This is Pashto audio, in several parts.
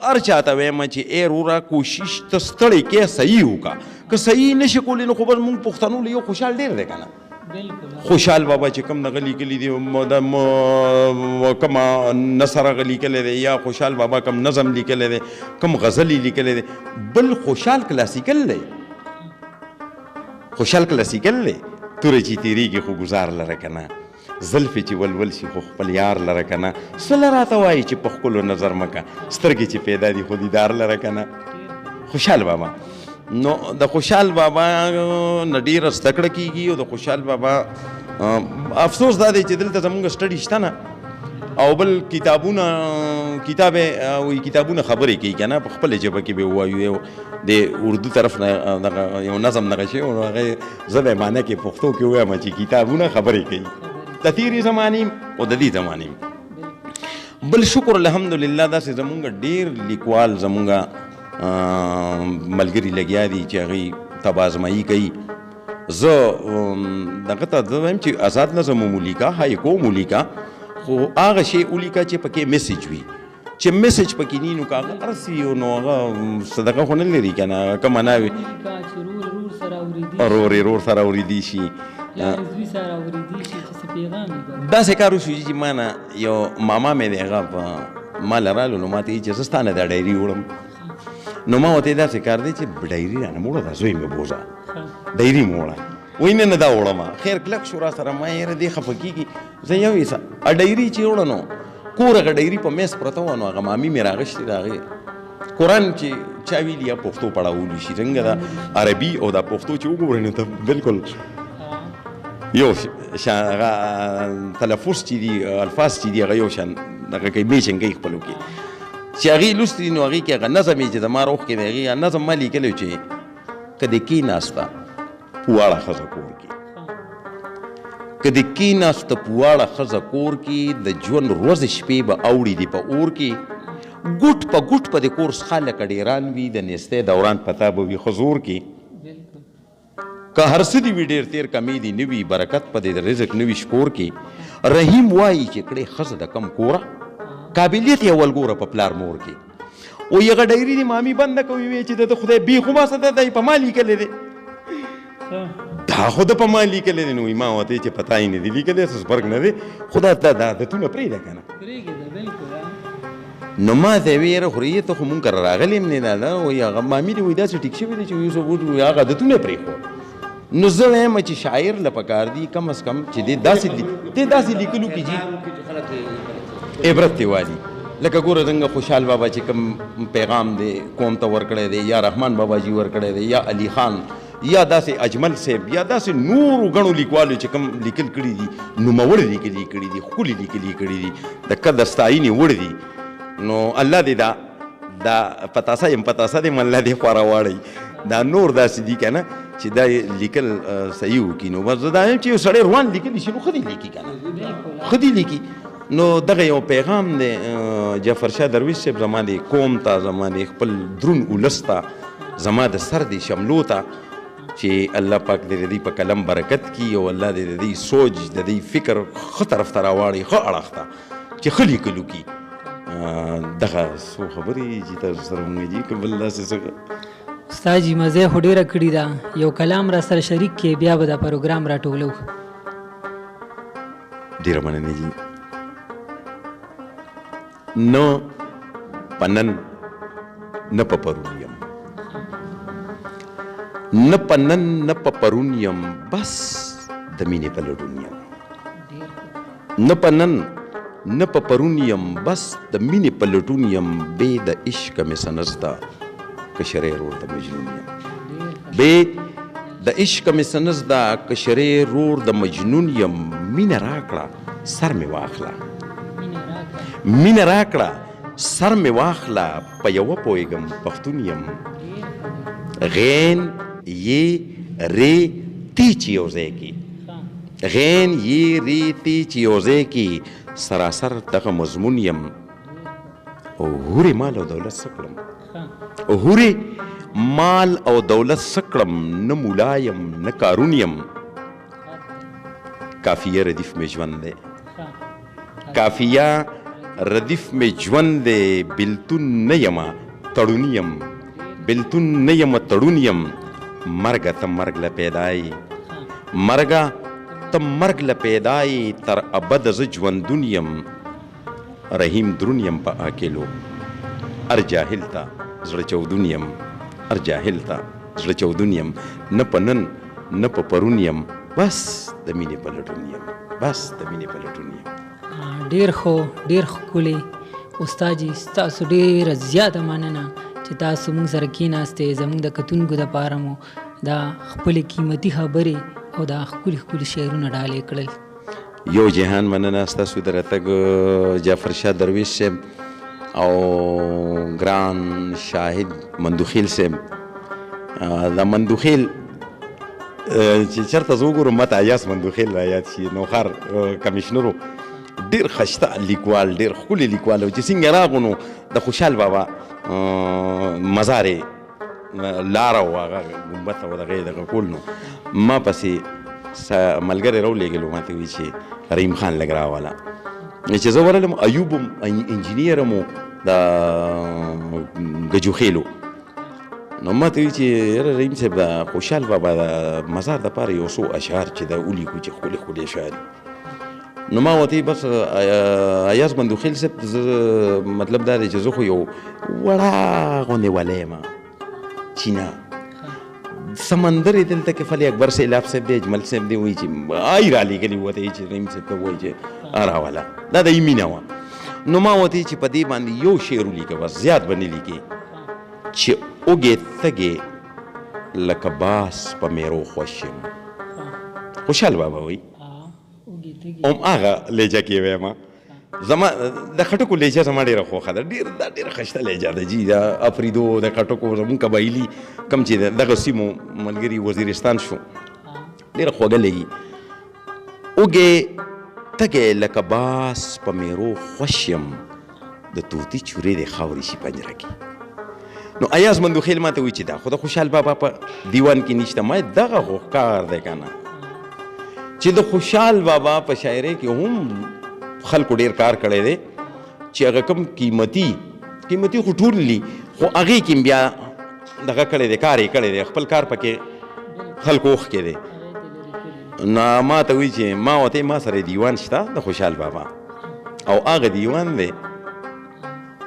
هر چاته وایم چې ای وروره کوشش ته ستړی کې صحیح وکړه، که صحیح نشي کولی نو خو بس موږ پښتنو له یو خوشحال ډېر دی که نه. خوشحال بابا چې کوم دغه لیکلی دی کومه نثر هغه لیکلی دی، یا خوشحال بابا کوم نظم لیکلی دی، کوم غزل یې لیکلی دی، بل خوشحال کلاسیکل دی. خوشحال کلاسیکل دی. توره چې تېرېږي خو ګزار لره که نه، زلفې چې ولول شي خو خپل یار لره که نه، سله راته وایي چې په ښکلو نظر مه که، سترګې چې پیدا دي خو دیدار لره که نه. خوشحال بابا. نو د خوشحال بابا نه ډېره زده کړه کېږي، او د خوشحال بابا افسوس دا دی چې دلته زمونږ سټډي شته نه، او بل کتابونه وایي کتابونه خبرې کوي که نه، په خپله ژبه کې به ووایو. د اردو طرف نه دغه یو نظم دغه شوی نو هغه زه به یې معنی کې پښتو کې ووایم چې کتابونه خبرې کوي، د تېرې زمانې او د دې زمانې. بل شکر الحمدلله داسې زمونږ ډېر لیکوال زمونږ ملګري لګیا دي چې هغوی تبازمایي کوي. زه دغه ته زه وایم چې آزاد نظم ولیکه، هایکو ولیکه، خو هغه شی ولیکه چې پکې میسج وي، چې میسج پکې نه وي نو که هغه هر څه وي نو هغه صدقه خو نه لري که نه، که معنا وي رور سره اورېدی شي، داسې کار وشو چې ما نه یو ماما مې دی هغه ما له رالو نو ما ته وایي چې زه ستا نه دا ډایري وړم. نو ما ورته داسې کار دی چې ډایري رانه مه وړه، دا زوی مې بوزه ډایري مه وړه. وایي نه دا وړم. خیر کلک شو را سره، ما یاره دې خفه کېږي. زه یو ایسه ډایري چې وړه نو کور هغه ډایري په میز پرته وه، نو هغه مامي مې راغشتې د هغې قرآن چې چا ویلي یا پښتو پړاولی شي، څنګه دا عربي او دا پښتو چې وګورئ نو ته بالکل یو شان هغه تلفظ چې دي، الفاظ چې دي هغه یو شان دغه کوي، میچنګ کوي خپلو کې. چې هغې لوستي دي نو هغې کې هغه نظم یې چې زما روح کې دی، هغې نظم ما لیکلی چې که دې کېناسته پواړه ښځه کور کې، که دې کېناسته پواړه ښځه کور کې، د ژوند ورځې شپې به اوړي دي په اور کې، ګوټ په ګوټ په دې کور څخه لکه ډېران وي، د نیستۍ دوران پتا به وي خزور کې. که هر څه دي وي ډېر تېر کمې دي نه وي، برکت په دې رزق نه وي شکور کې. رحیم وایي چې کړې ښځه د کم کوره، قابلیت یې اول ګوره په پلار مور کې. او هغه ډایري دې مامي بنده کوي وایي چې د خدای بې خو ما څه دی په ما لیکلی دی، دا خو د په ما لیکلی دی. نو ما ورته چې پتا یې نه دي لیکلی، څه فرق نه دی، خو دا عادتونه پرېږده که نه. نو ما ته یې ویې یاره خو ته خو مونږ کره راغلی یم نه دا وایي هغه مامي دې وایي داسې ټیک شوي دی چې هغه عادتونه یې پرېښود. نو زه وایم چې شاعر له پکار دي کم از کم چې دې داسې لیکلو کې چې عبرت دی والي. لکه ګوره څنګه خوشحال بابا چې کوم پیغام دی قوم ته ورکړی دی، یا رحمان بابا جي ورکړی دی، یا علي خان، یا داسې اجمل صاحب، یا داسې نورو ګڼو لیکوالو چې کوم لیکل کړي دي، نوموړي لیکلي کړي دي، ښکلي لیکلي کړي دي، د قدر ستاینې وړ دي. نو الله دې دا پتاسه یم پتاسه دې الله دې خورا واړی. دا نور داسې دي که نه چې دا لیکل صحیح وکړي. نو بس زه دا یم چې یو سړی روان لیکلی شي نو ښه دې لیکي که نه، ښه دې لیکي. نو دغه یو پیغام دی جعفر شاه درویش صاحب زما د قوم ته، زما د خپل درون ولس ته، زما د سر د شملو ته، چې الله پاک دې د دوی په قلم برکت کړي، او الله دې د دوی سوچ د دوی فکر ښه طرف ته راواړي، ښه اړخ ته چې ښه لیکلو کړي. دغه څو خبرې چې تاسو سره مونږ دي که بل داسې څه استاد جي مزه خو ډېره کړې ده، یو کلام را سره شریک کړې بیا به دا پروګرام راټولو. ډېره مننه جي. نه په نن نه په پرون یم، نه په نن نه په پرون یم، بس د مینې په لټون یم. نه په نن نه په پرون یم، بس د مینې په لټون یم، بې د عشقه مې څه نشته که شرۍ رور د مجنون یم. بې د عشقه مې څه نشته که شرۍ رور د مجنون یم. مینه راکړه سر مې واخله، مینه راکړه سر مې واخله، په یوه پوهېږم پښتون یم. غین یې رې تی چې یو ځای کې، غین یې رې تی چې یو ځای کې، سراسر دغه مضمون یم. او هورې مال او دولت څه کړم، هورې مال او دولت څه کړم، نه مولا یم نه کارون یم. کافیه ردیف مې ژوند دی، کافیه ردیف مې ژوند دی بېلتون نه یمه تړون یم بېلتون نه یمه تړون یم مرګه ته مرګ له پیدا یې مرګه ته مرګ له پیدا یې تر ابده زه ژوندون یم رحیم درون یم په عاقلو هر جاهل ته زړه چودون یم هر جاهل ته زړه چودون یم نه په نن نه په پرون یم بس د مینې په لټون یم بس د مینې په لټون یم ډیر ښکلی استاد جي ستاسو ډیره زیاته مننه چې تاسو موږ سره کېناستې زموږ د کتونکو دپاره مو دا خپلې قیمتي خبرې او دا ښکلي شعرونه ډالې کړل یو جهان مننه ستاسو د راتګ جعفر شاه درویش صاحب او ګران شاهد مندوخیل صاحب دا مندوخیل چې چېرته زه وګورم ماته ایاس مندوخیل را یاد شي نوخار کمیشنرو ډېر ښایسته لیکوال ډېر ښکلی لیکوال و چې څنګه راغو نو د خوشحال بابا مزار یې لاره و هغه ګمبد ته و دغه یې دغه کول نو ما پسې ملګری راولېږلو ما ته وایي چې رحیم خان لږ راوله چې زه ورغلم ایوب انجینیر م د ګجوخیلو نو ما ته وایي چې یاره رحیم صاحب د خوشحال بابا د مزار دپاره یو څو اشعار چې دا ولیکو چې ښکلي ښکلي اشعار نو ما ورته بس ایاز مندوخیل صاحب مطلب دا دی چې زه خو یو وړه غوندې ولی یم چینه سمندر یې دلته کې فلی اکبر سیلاب صاحب دی اجمل صاحب دی وایي چې آی رالیږلي وته یې چې رحیم صاحب ته وایي چې راوله دا د یې مینه وه نو ما ورته چې په دې باندې یو شعر ولیکه بس زیات به نه لیکې چې اوږې تږې لکه باس په میرو خوښ یم خوشحال بابا وایي هم هغه لهجه کې ویمه زما د خټکو لهجه زما ډېره خوښه ده دا ډېره ښایسته لهجه ده جي د افریدو د خټکو زمونږ قبایلي کم چې دغه سیمو ملګري وزیرستان شو ډېره خوږه لګي اوږې تږې لکه باس په میرو خوښ یم د طوطي چورې د خاورې شي پنجره کې نو ایاز مندوخیل ما ته وایي چې دا خو د خوشحال بابا په دیوان کې نشته ما دغه خو ښکار دی که نه چې د خوشحال بابا په شاعرۍ کې هم خلکو ډېر کار کړی دی چې هغه کوم قیمتي خو ټول دي خو هغې کې بیا دغه کړی دی کار یې کړی دی خپل کار پکې خلکو اوښکې دی نو ما ته وایي چې ما ورته ما سره دیوان شته د خوشحال بابا او هغه دیوان دی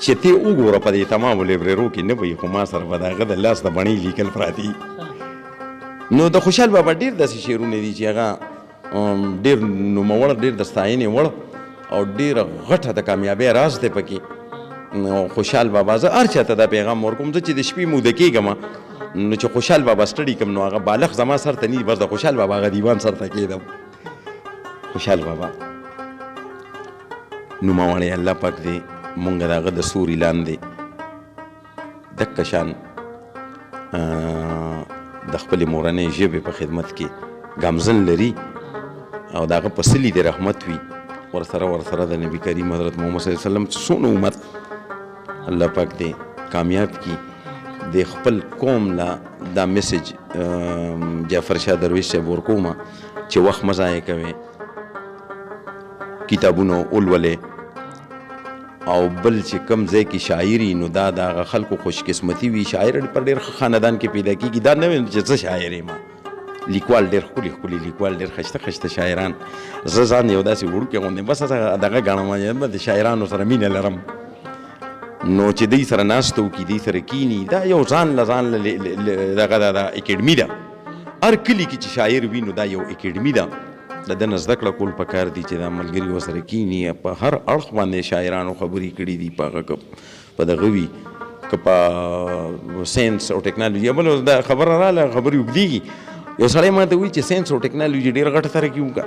چې ته وګوره په دې تمامو لیبرېرو کې نه وي خو ما سره به د هغه د لاس د بڼې لیکل پراته نو د خوشحال بابا ډېر داسې شعرونه دي چې هغه ډېر نوموړ ډېر د ستاینې وړ او ډېره غټه د کامیابۍ راز دی پکې نو خوشحال بابا زه هر چاته دا پیغام ورکوم زه چې د شپې موده کېږم نو چې خوشحال بابا سټډي کوم نو هغه بالغ زما سر ته نه بس د خوشحال بابا هغه دیوان سر ته کېدم خوشحال بابا نوموړی الله پاک دی مونږ د هغه د سوري لاندې دکه شان د خپلې مورنۍ ژبې په خدمت کې ګامزن لري او د هغه په سلي د رحمت وي ورسره د نبي کریم حضرت محمد صلی الله علیه وسلم څونه امت الله پاک دی کامیاب کی د خپل قوم لا دا میسج جعفر شاه درویش صاحب ورکومه چې وخت مه ضایع کوئ کتابونه ولولئ او بل چې کم ځای کې شاعري نو دا د هغه خلکو خوش قسمتي وي شاعر پر ډېر ښه خاندان کې پیدا کېږي دا نه ویم چې زه شاعر یم لیکوال ډېر ښکلي لیکوال ډېر ښایسته شاعران زه ځان یو داسې وړوکی غوندې بس دغه ګڼم د شاعرانو سره مینه لرم نو چې دوی سره ناسته وکړي دوی سره کینی دا یو ځان له دغه د اکیډمي ده هر کلي کې چې شاعر وي نو دا یو اکیډمي ده د ده نه زده کړه کول پکار دي چې دا ملګري ورسره کیني په هر اړخ باندې شاعرانو خبرې کړي دي په هغه په دغه وي که په ساینس او ټکنالوژي بل دا خبره راغله خبرې اوږدېږي یو سړی ما ته وایي چې ساینس او ټکنالوژي ډېره غټه ترقي وکړه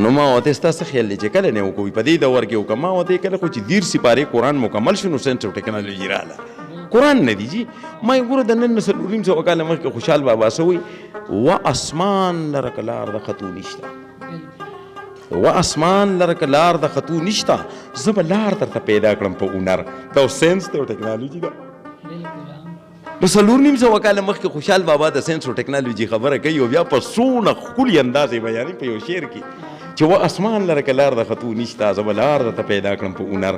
نو ما ورته ستا څه خیال دی چې کله نه وکوي په دې دور کې وکړه ما ورته کله خو چې 10 سپارې قرآن مکمل شو نو ساینس او ټکنالوژي راغله قرآن نه دی جي ما یې ګوره د نن 900 کاله مخکې خوشحال بابا څه وایي و اسمان لره که لار د خطو نشته و اسمان لره که لار د خطو نشته زه به لار درته پیدا کړم په هنر دا ساینس دی او ټکنالوژي ده نو 900 کاله مخکې خوشحال بابا د ساینس او ټکنالوژي خبره کوي او بیا په څونه ښکلي انداز یې بیانوي په یو شعر کې چې و اسمان لره که لار د خطو نشته زه به لار درته پیدا کړم په هنر.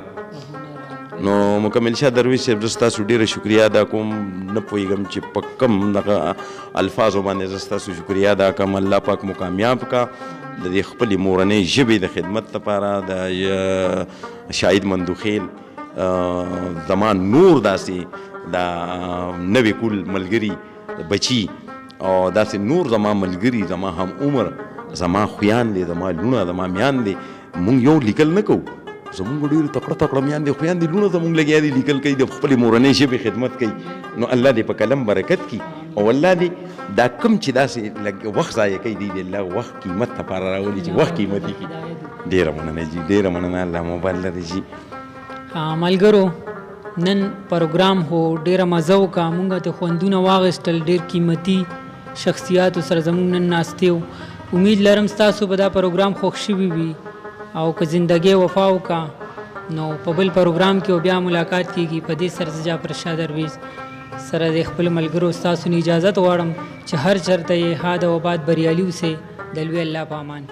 نو مکمل شاه درویش صاحب زه ستاسو ډېره شکریا ادا کوم. نه پوهېږم چې په کوم دغه الفاظو باندې زه ستاسو شکریا ادا کوم. الله پاک مو کامیاب کا د دې خپلې مورنۍ ژبې د خدمت لپاره. د شاهد مندوخیل زما نور داسې دا نوې کول ملګري بچي او داسې نور زما ملګري زما هم عمر زما خویاندې زما لونه زما میاندې مونږ یو لیکل نه کوو. زمونږ ډېر تکړه تکړه میاندې خویاندې لونه زمونږ لګیا دي لیکل کوي د خپلې مورنۍ ژبې خدمت کوي. نو الله دې په قلم برکت کړي او الله دې دا کم چې داسې وخت ضایع کوي دی د الله وخت قیمت لپاره راولي چې وخت قیمتي کړي. ډېره مننه جي ډېره مننه. الله موبایل لري جي. ملګرو نن پروګرام هو ډېره مزه وکړه. مونږ ته خوندونه واغېستل. ډېر قیمتي شخصیاتو سره زمونږ نن ناستې وو. امید لرم ستاسو به دا پروګرام خوښ شوي وي او که زندګۍ وفا وکړه نو په بل پروګرام کې بیا ملاقات کیږي. په دې سره زه جعفر شاه درویش سره د خپل ملګرو ستاسو نه اجازت غواړم چې هر چېرته یې ښاد او آباد بریالي اوسئ. د لوی الله په امان.